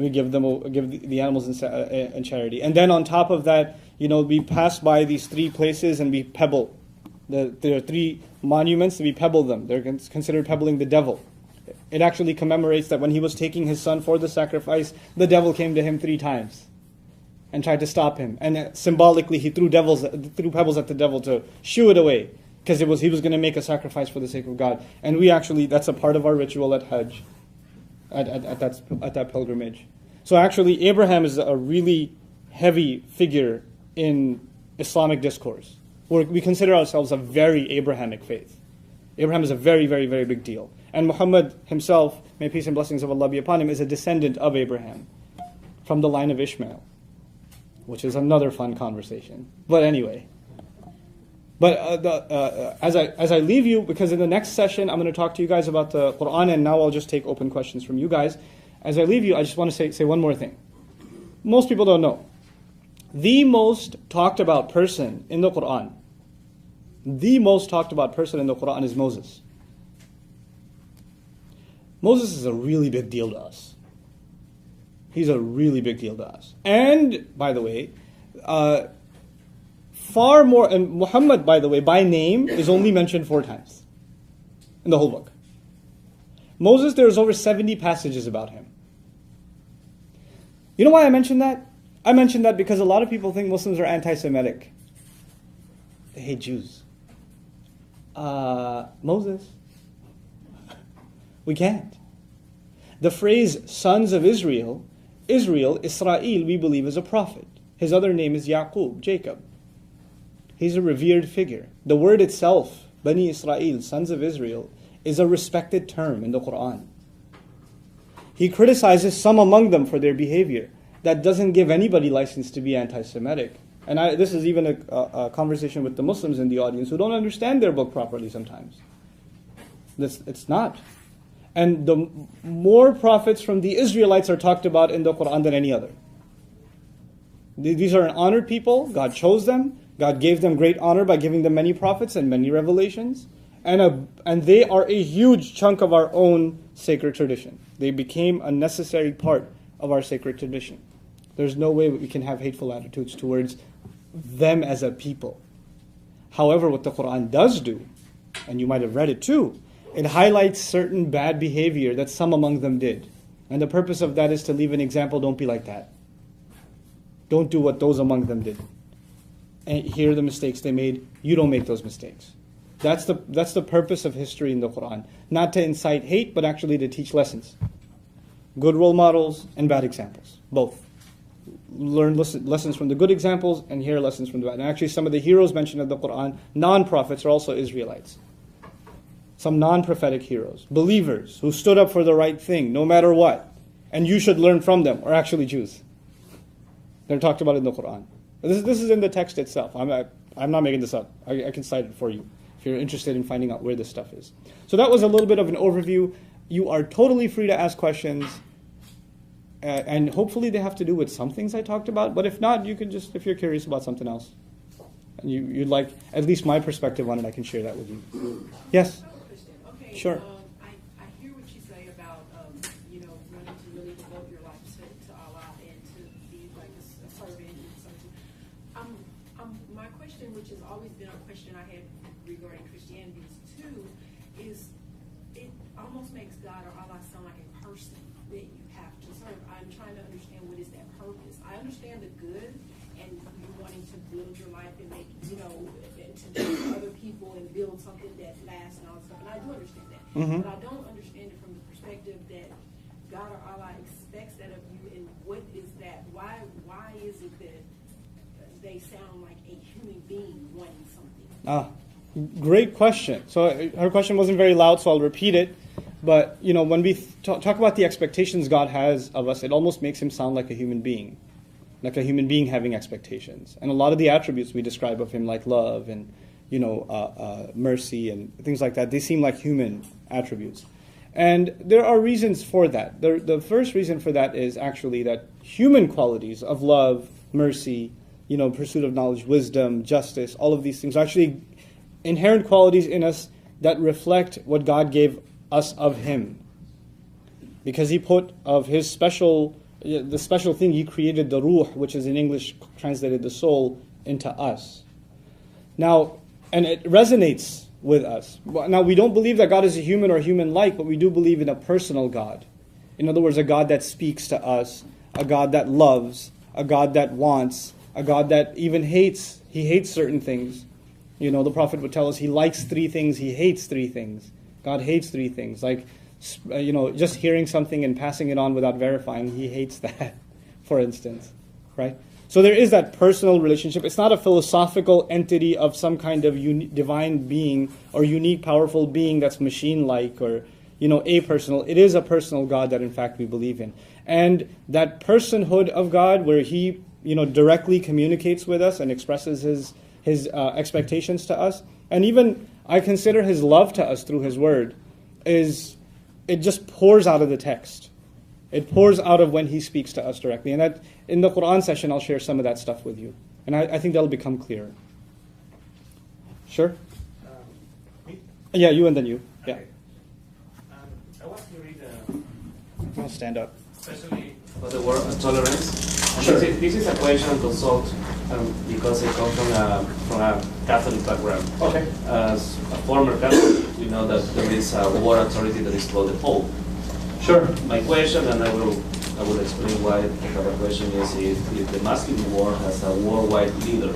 and we give the animals in charity. And then on top of that, we pass by these 3 places and we pebble. There are 3 monuments, and we pebble them. They're considered pebbling the devil. It actually commemorates that when he was taking his son for the sacrifice, the devil came to him 3 times and tried to stop him. And symbolically, he threw pebbles at the devil to shoo it away, because he was going to make a sacrifice for the sake of God. And that's a part of our ritual at Hajj, at that pilgrimage. So actually, Abraham is a really heavy figure in Islamic discourse. We consider ourselves a very Abrahamic faith. Abraham is a very, very, very big deal. And Muhammad himself, may peace and blessings of Allah be upon him, is a descendant of Abraham from the line of Ishmael, which is another fun conversation. But anyway. But as I leave you, because in the next session I'm going to talk to you guys about the Quran, and now I'll just take open questions from you guys. As I leave you, I just want to say one more thing. Most people don't know. The most talked about person in the Quran, is Moses. Moses is a really big deal to us. He's a really big deal to us. And, by the way, far more, and Muhammad, by the way, by name, is only mentioned 4 times in the whole book. Moses, there's over 70 passages about him. You know why I mentioned that? I mentioned that because a lot of people think Muslims are anti-Semitic. They hate Jews. Moses. We can't. The phrase sons of Israel, Israel, we believe is a prophet. His other name is Yaqub, Jacob. He's a revered figure. The word itself, Bani Israel, sons of Israel, is a respected term in the Quran. He criticizes some among them for their behavior. That doesn't give anybody license to be anti-Semitic. And this is even a conversation with the Muslims in the audience who don't understand their book properly sometimes. It's not. And the more prophets from the Israelites are talked about in the Quran than any other. These are an honored people. God chose them. God gave them great honor by giving them many prophets and many revelations. And they are a huge chunk of our own sacred tradition. They became a necessary part of our sacred tradition. There's no way we can have hateful attitudes towards them as a people. However, what the Quran does do, and you might have read it too, it highlights certain bad behavior that some among them did. And the purpose of that is to leave an example. Don't be like that. Don't do what those among them did. And here are the mistakes they made. You don't make those mistakes. That's the purpose of history in the Quran. Not to incite hate, but actually to teach lessons. Good role models and bad examples. Both. Learn lessons from the good examples and hear lessons from the bad. And actually some of the heroes mentioned in the Quran, non-prophets, are also Israelites. Some non-prophetic heroes. Believers who stood up for the right thing no matter what. And you should learn from them, are actually Jews. They're talked about in the Quran. This is in the text itself. I'm not making this up. I can cite it for you if you're interested in finding out where this stuff is. So that was a little bit of an overview. You are totally free to ask questions. And hopefully they have to do with some things I talked about. But if not, you can just, if you're curious about something else, and you'd like at least my perspective on it, I can share that with you. Yes? Okay, sure. I hear what you say about, wanting to really devote your life to Allah and to be like a servant and something. My question, which has always been a question I had regarding Christianity too, is it almost makes God or Allah sound like a person that you have to serve. I'm trying to understand what is that purpose. I understand the good and you wanting to build your life and make, and to do other people and build something that lasts and all that stuff. And I do understand that. Mm-hmm. But I don't understand it from the perspective that God or Allah expects that of you, and what is that? Why is it that they sound like a human being wanting something? Great question. So her question wasn't very loud, so I'll repeat it. But, when we talk about the expectations God has of us, it almost makes him sound like a human being having expectations. And a lot of the attributes we describe of him, like love and, mercy and things like that, they seem like human attributes. And there are reasons for that. The first reason for that is actually that human qualities of love, mercy, pursuit of knowledge, wisdom, justice, all of these things are actually inherent qualities in us that reflect what God gave us of him. Because he put of his special the special thing, He created the ruh, which is in English translated the soul, into us. Now, and it resonates with us. Now, we don't believe that God is a human or human-like, but we do believe in a personal God. In other words, a God that speaks to us, a God that loves, a God that wants, a God that even hates. He hates certain things. You know, the Prophet would tell us He likes 3 things, He hates 3 things. God hates 3 things. Like, just hearing something and passing it on without verifying, He hates that, for instance, right? So there is that personal relationship. It's not a philosophical entity of some kind of divine being or unique, powerful being that's machine-like or, apersonal. It is a personal God that, in fact, we believe in. And that personhood of God where He, directly communicates with us and expresses His expectations to us, and even I consider His love to us through His word, it just pours out of the text. It pours out of when He speaks to us directly. And that in the Quran session, I'll share some of that stuff with you. And I think that'll become clearer. Sure? Me? Yeah, you and then you. Yeah. Okay. I want to read, I'll stand up. especially about the word tolerance. And Sure. This is a question to consult because I come from a Catholic background. Okay. As a former Catholic, we know that there is a world authority that is called the Pope. Sure. My question, and I will explain why I have a question, is if the Muslim world has a worldwide leader.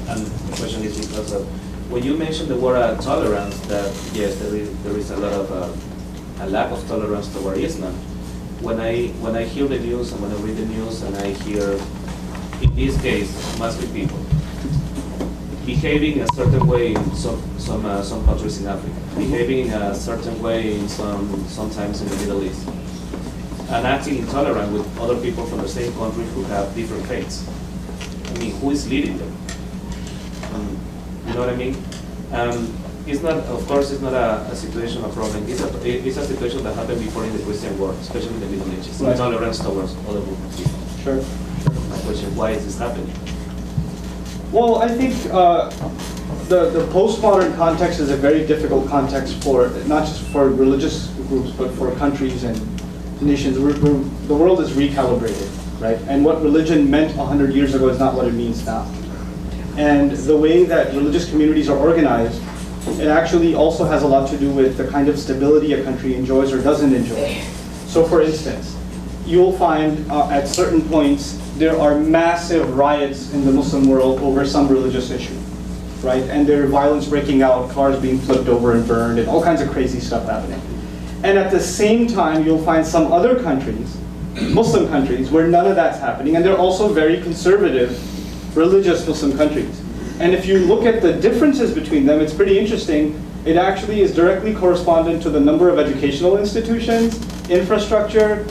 And the question is because of, when you mentioned the word tolerance, that yes, there is a lot of a lack of tolerance toward Islam. When I hear the news and when I read the news and I hear, in this case, Muslim people behaving a certain way in some countries in Africa, behaving in a certain way in sometimes in the Middle East, and acting intolerant with other people from the same country who have different faiths. I mean, who is leading them? You know what I mean? It's not, of course, it's not a situation, a problem. It's a situation that happened before in the Christian world, especially in the Middle Ages. Right. Intolerance towards other groups of people. Sure. My question: why is this happening? Well, I think the postmodern context is a very difficult context for, not just for religious groups, but for countries and nations. The world is recalibrated, right? And what religion meant 100 years ago is not what it means now. And the way that religious communities are organized, it actually also has a lot to do with the kind of stability a country enjoys or doesn't enjoy. So for instance, you'll find at certain points there are massive riots in the Muslim world over some religious issue, right? And there are violence breaking out, cars being flipped over and burned, and all kinds of crazy stuff happening. And at the same time, you'll find some other countries, Muslim countries, where none of that's happening, and they're also very conservative, religious Muslim countries. And if you look at the differences between them, it's pretty interesting. It actually is directly correspondent to the number of educational institutions, infrastructure,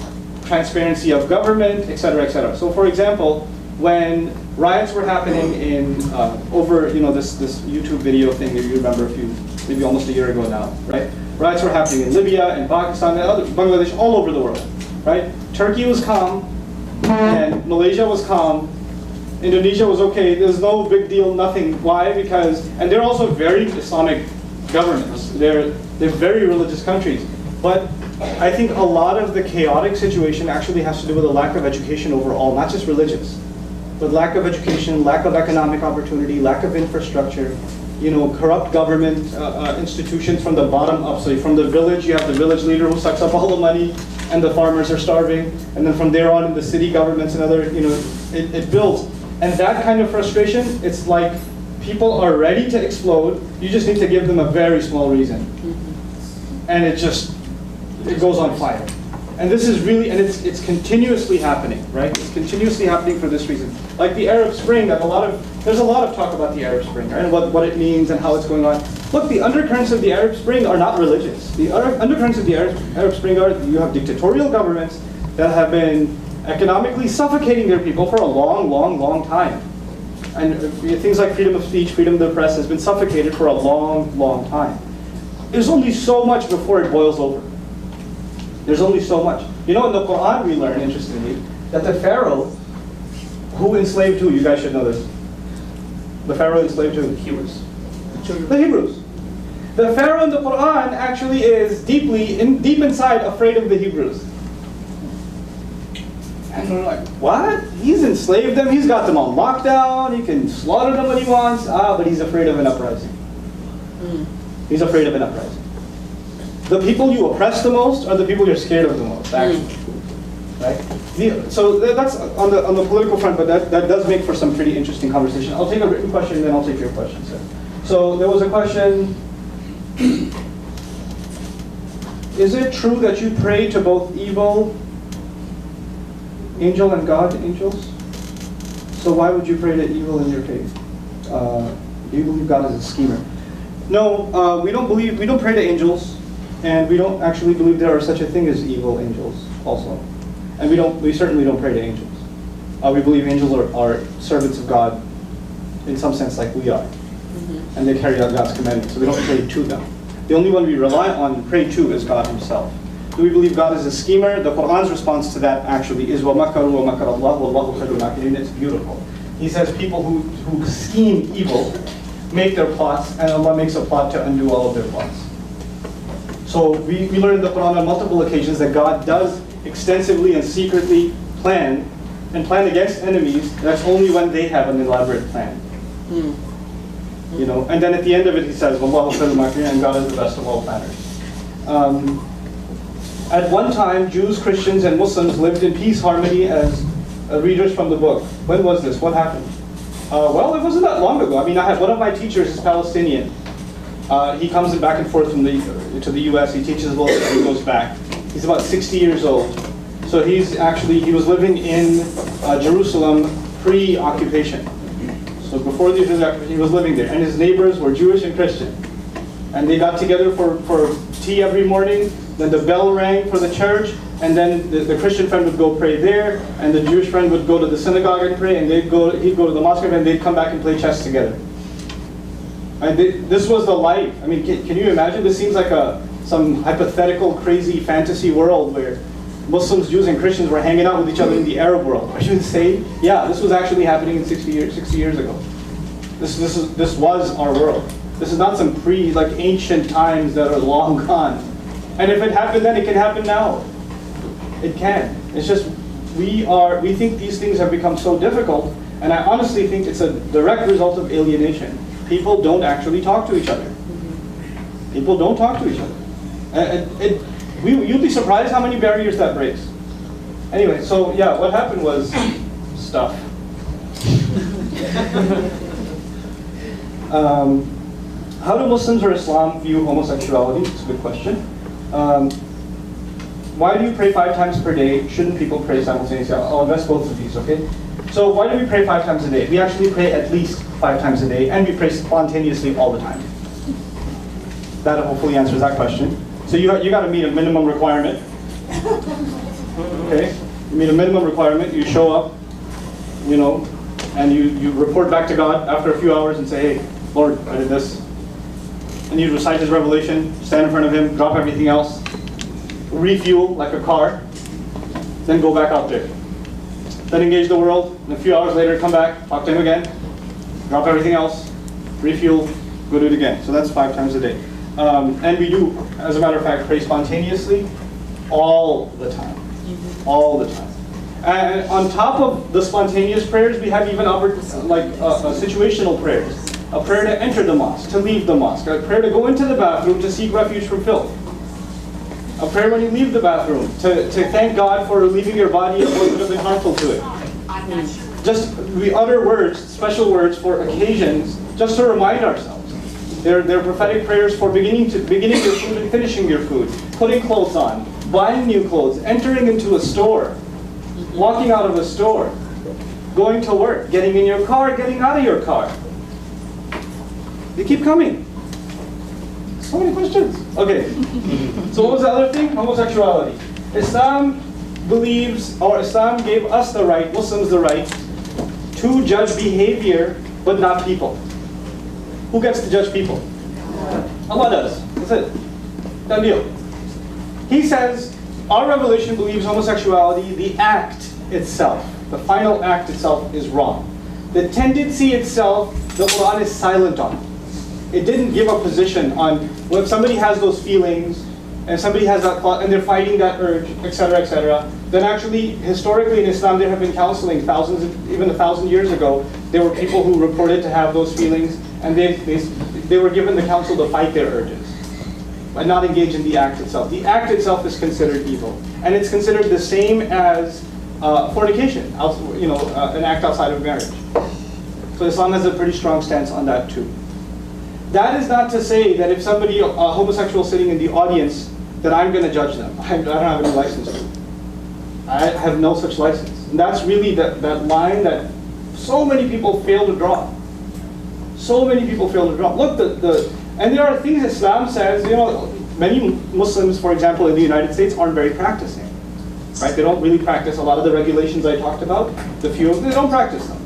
transparency of government, et cetera, et cetera. So for example, when riots were happening in, over this YouTube video thing, if you remember maybe almost a year ago now, right? Riots were happening in Libya and Pakistan and Bangladesh, all over the world, right? Turkey was calm, and Malaysia was calm, Indonesia was okay, there's no big deal, nothing. Why? Because, and they're also very Islamic governments. They're very religious countries. But I think a lot of the chaotic situation actually has to do with a lack of education overall, not just religious, but lack of education, lack of economic opportunity, lack of infrastructure, corrupt government institutions from the bottom up. So from the village, you have the village leader who sucks up all the money, and the farmers are starving. And then from there on, in the city governments and other, it builds. And that kind of frustration, it's like people are ready to explode. You just need to give them a very small reason. And it goes on fire. And this is really, and it's continuously happening, right? It's continuously happening for this reason. Like the Arab Spring, there's a lot of talk about the Arab Spring, right? And what it means and how it's going on. Look, the undercurrents of the Arab Spring are not religious. The undercurrents of the Arab Spring are, you have dictatorial governments that have been economically suffocating their people for a long, long, long time. And things like freedom of speech, freedom of the press has been suffocated for a long, long time. There's only so much before it boils over. There's only so much. In the Quran we learn, interestingly, that the Pharaoh, who enslaved who? You guys should know this. The Pharaoh enslaved who? Hebrews. The Hebrews. The Pharaoh in the Quran actually is deep inside afraid of the Hebrews. And we're like, what? He's enslaved them, he's got them on lockdown, he can slaughter them when he wants. But he's afraid of an uprising. He's afraid of an uprising. The people you oppress the most are the people you're scared of the most, actually. Right? So that's on the political front, but that does make for some pretty interesting conversation. I'll take a written question, and then I'll take your question, sir. So there was a question. Is it true that you pray to both evil angel and God angels? So why would you pray to evil in your faith? Do you believe God is a schemer? No, we don't pray to angels, and we don't actually believe there are such a thing as evil angels also. And we certainly don't pray to angels. We believe angels are servants of God in some sense like we are. And they carry out God's commandments, so we don't pray to them. The only one we rely on and pray to is God himself. Do we believe God is a schemer? The Quran's response to that actually is وَمَكَرُوا وَمَكَرَ اللَّهُ وَاللَّهُ خَيْرُ الْمَاكِرِينَ. It's beautiful. He says people who scheme evil make their plots, and Allah makes a plot to undo all of their plots. So we learn in the Quran on multiple occasions that God does extensively and secretly plan against enemies. That's only when they have an elaborate plan. You know, and then at the end of it he says, "Wallahu khairul makirin," and God is the best of all planners. At one time, Jews, Christians, and Muslims lived in peace, harmony as readers from the book. When was this? What happened? Well, it wasn't that long ago. I mean, I had one of my teachers is Palestinian. He comes back and forth from to the U.S. He teaches a little bit and he goes back. He's about 60 years old. So he was living in Jerusalem pre-occupation. So before the occupation, he was living there. And his neighbors were Jewish and Christian. And they got together for tea every morning. Then the bell rang for the church. And then the Christian friend would go pray there. And the Jewish friend would go to the synagogue and pray. And he'd go to the mosque and they'd come back and play chess together. And this was the life. I mean, can you imagine? This seems like some hypothetical, crazy fantasy world where Muslims, Jews, and Christians were hanging out with each other in the Arab world. Are you insane? Yeah, this was actually happening 60 years ago. This was our world. This is not some ancient times that are long gone. And if it happened then, it can happen now. It can. It's just we think these things have become so difficult, and I honestly think it's a direct result of alienation. People don't actually talk to each other. People don't talk to each other. You'd be surprised how many barriers that breaks. Anyway, so yeah, what happened was stuff. How do Muslims or Islam view homosexuality? It's a good question. Why do you pray 5 times per day? Shouldn't people pray simultaneously? I'll address both of these, okay? So why do we pray 5 times a day? We actually pray at least 5 times a day, and we pray spontaneously all the time. That hopefully answers that question. So you got to meet a minimum requirement. Okay? You meet a minimum requirement, you show up, and you report back to God after a few hours and say, hey, Lord, I did this. And you recite his revelation, stand in front of him, drop everything else, refuel like a car, then go back out there. Then engage the world, and a few hours later come back, talk to him again, drop everything else, refuel, go do it again. So that's 5 times a day. And we do, as a matter of fact, pray spontaneously all the time. All the time. And on top of the spontaneous prayers, we have even situational prayers. A prayer to enter the mosque, to leave the mosque. A prayer to go into the bathroom to seek refuge from filth. A prayer when you leave the bathroom, to thank God for leaving your body of what would have been harmful to it. Just, we utter words, special words for occasions, just to remind ourselves. They're prophetic prayers for beginning your food and finishing your food, putting clothes on, buying new clothes, entering into a store, walking out of a store, going to work, getting in your car, getting out of your car. They keep coming. So many questions. Okay. So what was the other thing? Homosexuality. Islam gave us the right, Muslims the right, to judge behavior, but not people. Who gets to judge people? Allah does. That's it. Done deal. He says, our revelation believes homosexuality, the act itself, the final act itself is wrong. The tendency itself, the Quran is silent on. It didn't give a position on, well, if somebody has those feelings, and somebody has that thought, and they're fighting that urge, etc., then actually, historically in Islam, there have been counseling even 1,000 years ago. There were people who reported to have those feelings, and they were given the counsel to fight their urges, but not engage in the act itself. The act itself is considered evil, and it's considered the same as fornication, an act outside of marriage. So Islam has a pretty strong stance on that too. That is not to say that if somebody, a homosexual sitting in the audience, that I'm going to judge them. I don't have any license to. I have no such license. And that's really that line that so many people fail to draw. So many people fail to draw. Look, and there are things Islam says, many Muslims, for example, in the United States aren't very practicing. Right? They don't really practice a lot of the regulations I talked about. The few of them, they don't practice them.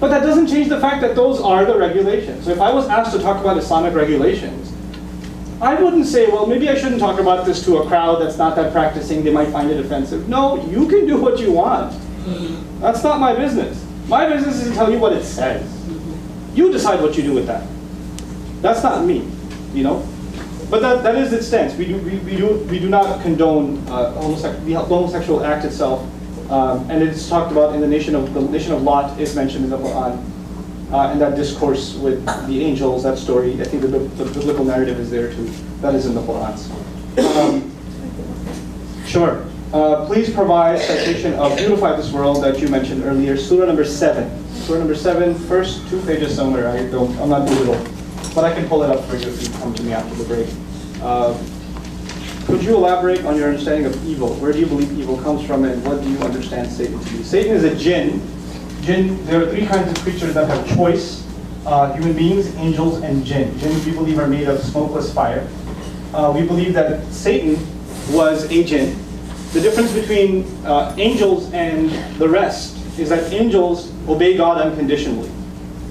But that doesn't change the fact that those are the regulations. So if I was asked to talk about Islamic regulations, I wouldn't say, well, maybe I shouldn't talk about this to a crowd that's not that practicing. They might find it offensive. No, you can do what you want. That's not my business. My business is to tell you what it says. You decide what you do with that. That's not me, But that is its stance. We do not condone the homosexual act itself, and it's talked about in the nation of Lot is mentioned in the Quran, and that discourse with the angels. That story, I think the biblical narrative is there too. That is in the Quran. Sure. Please provide citation of "Beautify This World" that you mentioned earlier, Surah number 7. Surah number 7, first 2 pages somewhere. I'm not digital, but I can pull it up for you if you come to me after the break. Could you elaborate on your understanding of evil? Where do you believe evil comes from, and what do you understand Satan to be? Satan is a jinn. There are 3 kinds of creatures that have choice: human beings, angels, and jinn. Jinn, we believe, are made of smokeless fire. We believe that Satan was a jinn. The difference between angels and the rest is that angels obey God unconditionally.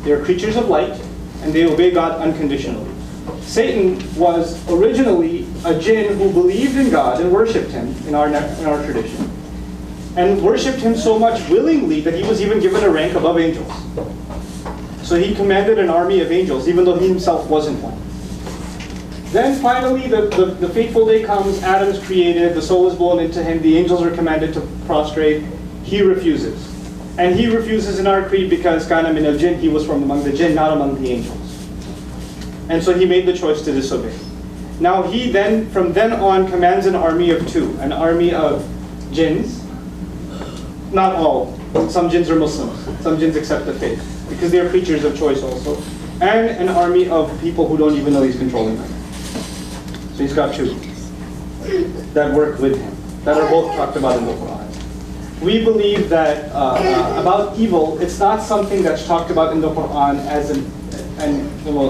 They are creatures of light, and they obey God unconditionally. Satan was originally a jinn who believed in God and worshipped him in our tradition, and worshipped him so much willingly that he was even given a rank above angels. So he commanded an army of angels, even though he himself wasn't one. Then finally, the fateful day comes. Adam is created. The soul is blown into him. The angels are commanded to prostrate. He refuses. And he refuses in our creed because kana min al-jinn, he was from among the jinn, not among the angels. And so he made the choice to disobey. Now he then, from then on, commands an army of 2. An army of jinns. Not all. Some jinns are Muslims. Some jinns accept the faith, because they are creatures of choice also. And an army of people who don't even know he's controlling them. So he's got 2 that work with him, that are both talked about in the Quran. We believe that about evil, it's not something that's talked about in the Quran as a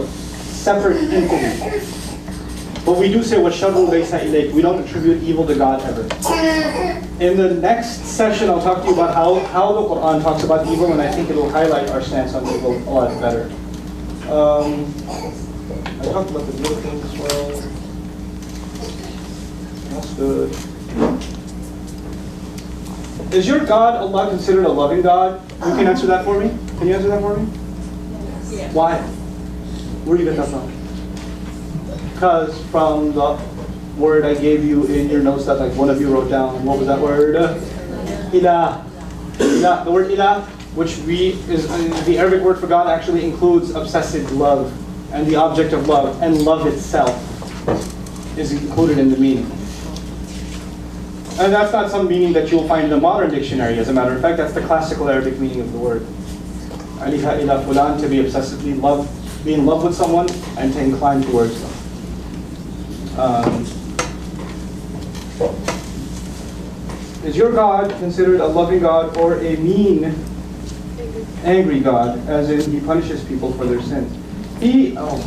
separate entity. But we do say, وَالشَّرُّ لَيْسَ إِلَيْكَ. We don't attribute evil to God ever. In the next session, I'll talk to you about how the Quran talks about evil, and I think it will highlight our stance on evil a lot better. I talked about the good things as well. That's good. Is your God, Allah, considered a loving God? You can answer that for me? Can you answer that for me? Yes. Why? Where do you get that from? Because from the word I gave you in your notes that one of you wrote down. What was that word? Ilah. Ilah. The word ilah, which is the Arabic word for God, actually includes obsessive love and the object of love, and love itself is included in the meaning. And that's not some meaning that you'll find in a modern dictionary. As a matter of fact, that's the classical Arabic meaning of the word. Aliha ila fulan, to be obsessively be in love with someone and to incline towards them. Is your God considered a loving God or a mean, angry God, as in he punishes people for their sins?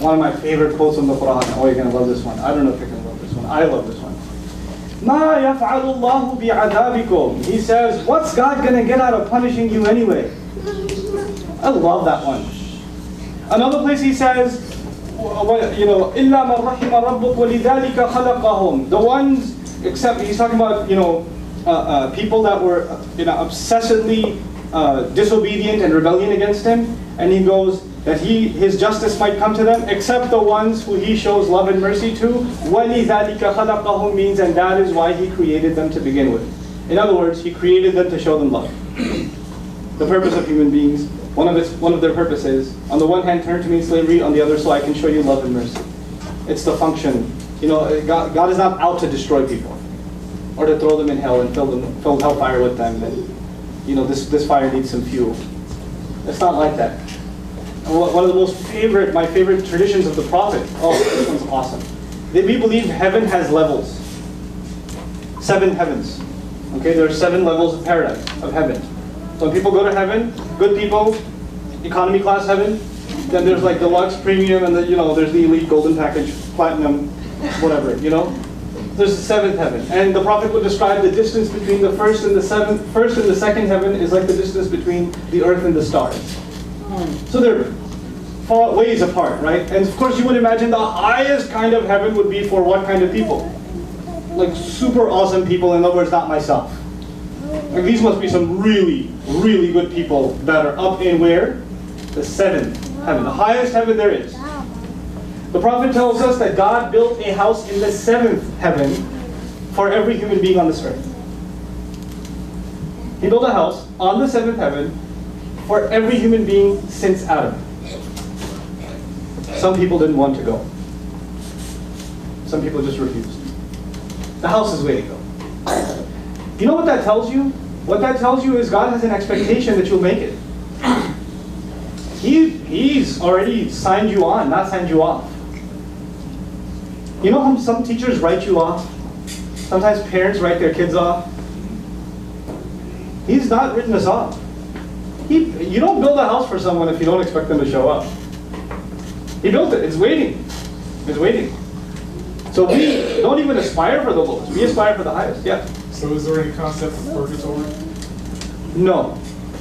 One of my favorite quotes from the Quran. Oh, you're going to love this one. I don't know if you're going to love this one. I love this one. مَا يَفْعَلُ اللَّهُ بِعَذَابِكُمْ. He says, what's God going to get out of punishing you anyway? I love that one. Another place he says, إِلَّا مَنْ رَحِمَ رَبُّكَ وَلِذَلِكَ خَلَقَهُم. The ones, except he's talking about people that were obsessively disobedient and rebellion against him, and he goes, that his justice might come to them, except the ones who he shows love and mercy to. وَلِذَلِكَ خَلَقَهُم means, and that is why he created them to begin with. In other words, he created them to show them love. The purpose of human beings, one of their purposes, on the one hand, turn to me in slavery, on the other, so I can show you love and mercy. It's the function. You know, God is not out to destroy people, or to throw them in hell and fill hellfire with them, and you know, this fire needs some fuel. It's not like that. One of the my favorite traditions of the Prophet, oh, this one's awesome. We believe heaven has levels. 7 heavens. Okay, there are 7 levels of paradise, of heaven. So when people go to heaven, good people, economy class heaven, then there's like deluxe, premium, and there's the elite, golden package, platinum, whatever, There's the 7th heaven. And the Prophet would describe the distance between the first and the 2nd heaven is like the distance between the earth and the stars. So they're far ways apart, right? And of course you would imagine the highest kind of heaven would be for what kind of people? Like super awesome people, in other words, not myself. Like these must be some really, really good people that are up in where? The 7th heaven, the highest heaven there is. The Prophet tells us that God built a house in the 7th heaven for every human being on this earth. He built a house on the 7th heaven for every human being since Adam. Some people didn't want to go. Some people just refused. The house is waiting though. You know what that tells you? What that tells you is God has an expectation that you'll make it. He's already signed you on, not signed you off. You know how some teachers write you off? Sometimes parents write their kids off. He's not written us off. You don't build a house for someone if you don't expect them to show up. He built it. It's waiting. It's waiting. So we don't even aspire for the lowest. We aspire for the highest. Yeah. So is there any concept of purgatory? No.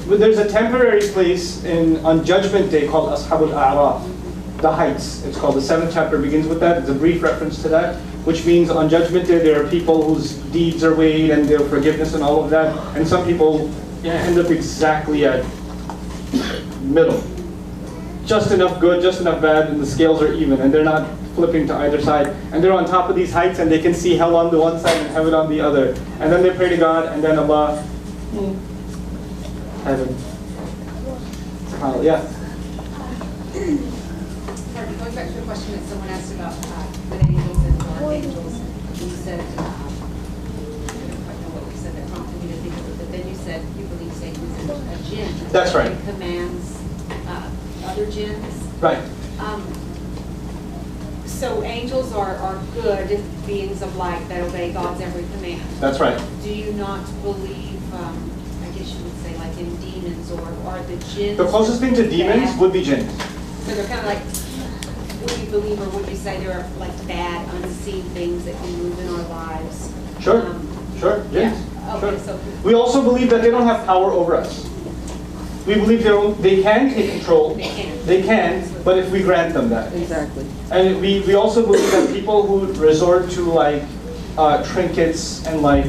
But there's a temporary place on Judgment Day called Ashabul A'raf, the heights. It's called. The 7th chapter begins with that. It's a brief reference to that, which means on Judgment Day there are people whose deeds are weighed and their forgiveness and all of that, and some people end up exactly at middle. Just enough good, just enough bad, and the scales are even, and they're not flipping to either side. And they're on top of these heights, and they can see hell on the one side and heaven on the other. And then they pray to God, and then Allah, heaven. Yeah. Going back to the question that someone asked about with angels and archangels, you said, I don't quite know what you said that prompted me to think of it, but then you said you believe Satan is a jinn. That's right. And commands other jinns. Right. So angels are good beings of light that obey God's every command. That's right. Do you not believe, I guess you would say, like in demons, or are the jinns? The closest thing to demons bad? would be jinns. So they're kind of like, would you believe, or would you say they're like bad, unseen things that can move in our lives? Sure. Sure. Jinns. Yeah. Okay, Sure. so We also believe that they don't have power over us. We believe they can take control. They can, but if we grant them that. Exactly. And we also believe that people who resort to like trinkets and like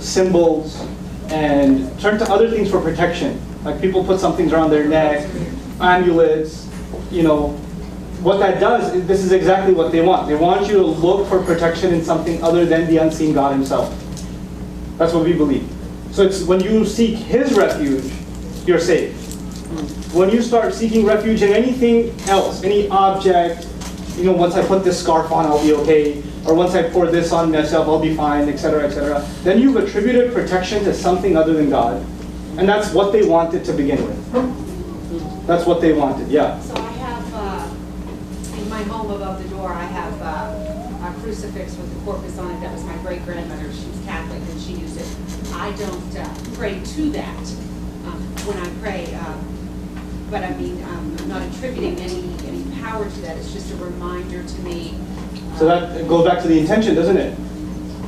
symbols and turn to other things for protection. Like people put some things around their neck, amulets, what that does is this is exactly what they want. They want you to look for protection in something other than the unseen God himself. That's what we believe. So it's when you seek his refuge, you're safe. When you start seeking refuge in anything else, any object, once I put this scarf on, I'll be okay, or once I pour this on myself, I'll be fine, etc., etc., then you've attributed protection to something other than God. And that's what they wanted to begin with. That's what they wanted, yeah. So I have, in my home above the door, I have a crucifix with the corpus on it. That was my great-grandmother. She was Catholic and she used it. I don't pray to that when I pray, but I mean, I'm not attributing any power to that. It's just a reminder to me. So that goes back to the intention, doesn't it?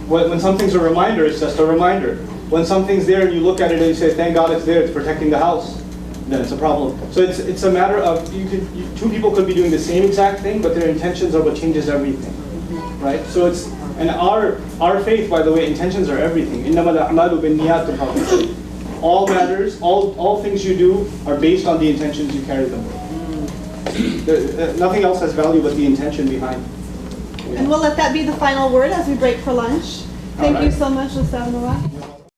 When something's a reminder, it's just a reminder. When something's there and you look at it and you say, thank God it's there, it's protecting the house, then it's a problem. So it's a matter of, two people could be doing the same exact thing, but their intentions are what changes everything, right? So and our faith, by the way, intentions are everything. إِنَّمَا الْأَعْمَالُ بِالنِّيَّاتِ. all matters, all things you do are based on the intentions you carry them with. Nothing else has value but the intention behind it. And we'll let that be the final word as we break for lunch. Thank you so much, Ustaz Nouman.